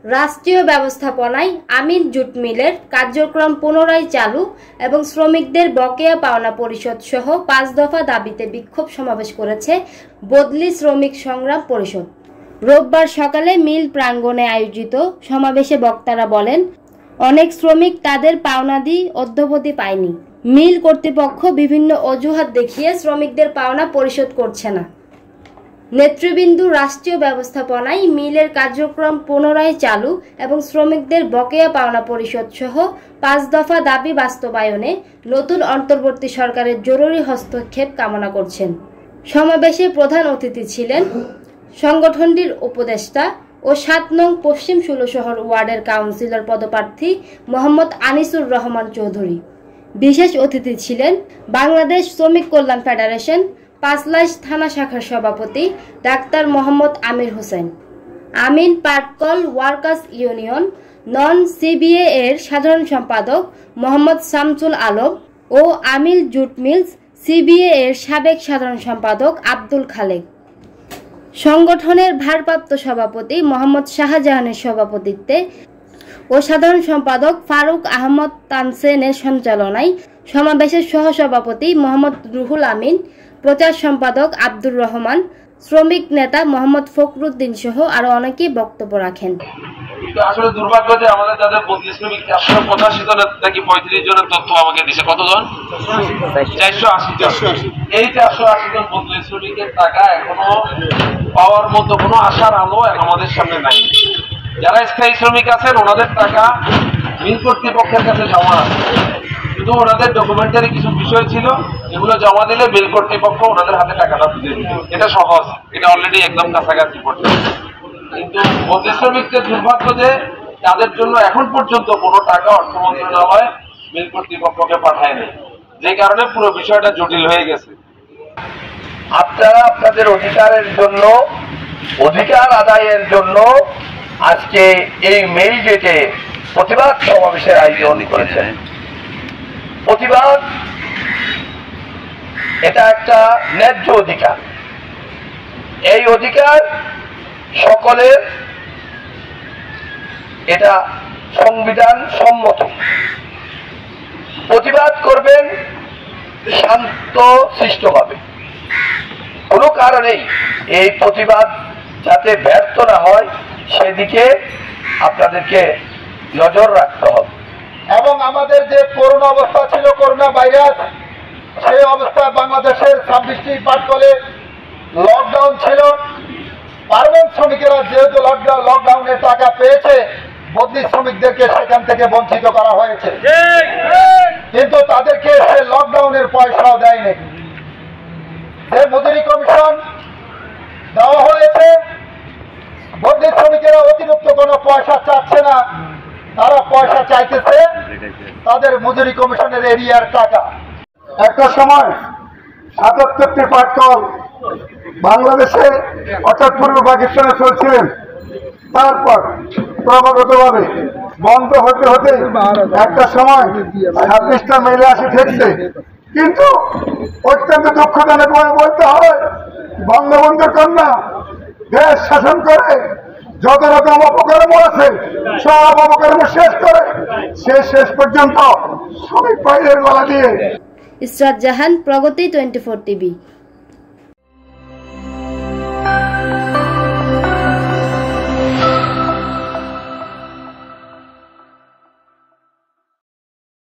রাষ্ট্রীয় ব্যবস্থাপনায় আমিন জুট মিলের কার্যক্রম পুনরায় চালু এবং শ্রমিকদের বকেয়া পাওনা পরিশোধ সহ 5 দফা দাবিতে বিক্ষোভ সমাবেশ করেছে বদলি শ্রমিক সংগ্রাম পরিষদ। রোববার সকালে মিল প্রাঙ্গণে আয়োজিত সমাবেশে বক্তারা বলেন, অনেক শ্রমিক তাদের পাওনাদি অদ্যাবধি পায়নি। মিল কর্তৃপক্ষ বিভিন্ন অজুহাত দেখিয়ে শ্রমিকদের পাওনা পরিশোধ করছে না। নেতৃবৃন্দ রাষ্ট্রীয় ব্যবস্থাপনায় মিলের কার্যক্রম পুনরায় চালু এবং শ্রমিকদের বকেয়া পাওনা পরিশোধ সহ 5 দফা দাবি বাস্তবায়নে নতুন অন্তর্বর্তী সরকারের জরুরি হস্তক্ষেপ কামনা করছেন। সমাবেশে প্রধান অতিথি ছিলেন সংগঠনটির উপদেষ্টা ও 7 নং পশ্চিম ষোলশহর ওয়ার্ডের কাউন্সিলর পদপ্রার্থী মোহাম্মদ আনিসুর রহমান চৌধুরী। বিশেষ অতিথি ছিলেন বাংলাদেশ শ্রমিক কল্যাণ ফেডারেশন পাঁচলাইশ থানা শাখার সভাপতি ডাক্তার মোহাম্মদ আমির হোসেন, আমিন পাটকল ওয়ার্কার্স ইউনিয়ন নন সিবিএ এর সাধারণ সম্পাদক মোহাম্মদ শামসুল আলম ও আমিল জুট মিলস সিবিএ এর সাবেক সাধারণ সম্পাদক আব্দুল খালেক। সংগঠনের ভারপ্রাপ্ত সভাপতি মোহাম্মদ শাহজাহানের সভাপতিত্বে ও সাধারণ সম্পাদক ফারুক আহমদ তানসেনের সঞ্চালনায় সমাবেশের সহসভাপতি মোহাম্মদ রুহুল আমিন, প্রচার সম্পাদক আব্দুর রহমান, শ্রমিক নেতা মোহাম্মদ ফখরুদ্দিন সহ আরো অনেকেই বক্তব্য রাখেন। আসলে দুর্ভাগ্য যে আমাদের যাদের বদলি শ্রমিক 85 জনের নাকি 35 জনের তথ্য আমাকে দিছে। কতজন? 480 জন। এই 480 জন বদলি শ্রমিকের টাকা এখনো পাওয়ার মতো কোনো আশার আলো আমাদের সামনে নাই। যারা স্থায়ী শ্রমিক আছেন ওনাদের টাকা মিল কর্তৃপক্ষের কাছে জমা আছে, শুধু ওনাদের ডকুমেন্টারি কিছু বিষয় ছিল, এগুলো জমা দিলে মিল কর্তৃপক্ষ ওনাদের হাতে টাকাটা তুলে দিত। এটা সহজ, এটা অলরেডি একদম কাছাকাছি পড়ছে। কিন্তু বদলি শ্রমিকদের দুর্ভাগ্য যে তাদের জন্য এখন পর্যন্ত কোনো টাকা অর্থ মন্ত্রণালয় মিল কর্তৃপক্ষকে পাঠায়নি, যে কারণে পুরো বিষয়টা জটিল হয়ে গেছে। আপনারা আপনাদের অধিকারের জন্য, অধিকার আদায়ের জন্য আজকে এই মেইল গেটে প্রতিবাদ সমাবেশের আয়োজন করেছেন। প্রতিবাদ এটা একটা ন্যায্য অধিকার। এই অধিকার সকলের, এটা সংবিধান সম্মত। প্রতিবাদ করবেন শান্ত সৃষ্টভাবে, কোনো কারণেই এই প্রতিবাদ যাতে ব্যর্থ না হয় সেদিকে আপনাদেরকে নজর রাখতে হবে। এবং আমাদের যে করোনা অবস্থা ছিল, করোনা ভাইরাস, সেই অবস্থায় বাংলাদেশের 26টি পাটকলে লকডাউন ছিল। পারমানেন্ট শ্রমিকেরা যেহেতু লকডাউনের টাকা পেয়েছে, বদলি শ্রমিকদেরকে সেখান থেকে বঞ্চিত করা হয়েছে, কিন্তু তাদেরকে সে লকডাউনের পয়সাও দেয়নি। যে মজুরি কমিশন দেওয়া হয়েছে, বদলি শ্রমিকেরা অতিরিক্ত কোনো পয়সা চাচ্ছে না, তারা পয়সা চাইতেছে তাদের মজুরি কমিশনের এরিয়ার টাকা। একটা সময় ৭৭টি পাটকল বাংলাদেশে অর্থাৎ পূর্ব পাকিস্তানে চলছিলেন, তারপর ক্রমাগতভাবে বন্ধ হতে হতে একটা সময় ২৬টা মেলে আসে ঠেকছে। কিন্তু অত্যন্ত দুঃখজনকভাবে বলতে হয়, বঙ্গবন্ধুর কন্যা দেশ শাসন করে যত রকম অপকর্ম আছে সব অপকর্ম শেষ করে সে শেষ পর্যন্ত শ্রমিক ভাইদের গলা দিয়ে। ইসরাত জাহান, প্রগতি 24 টিভি।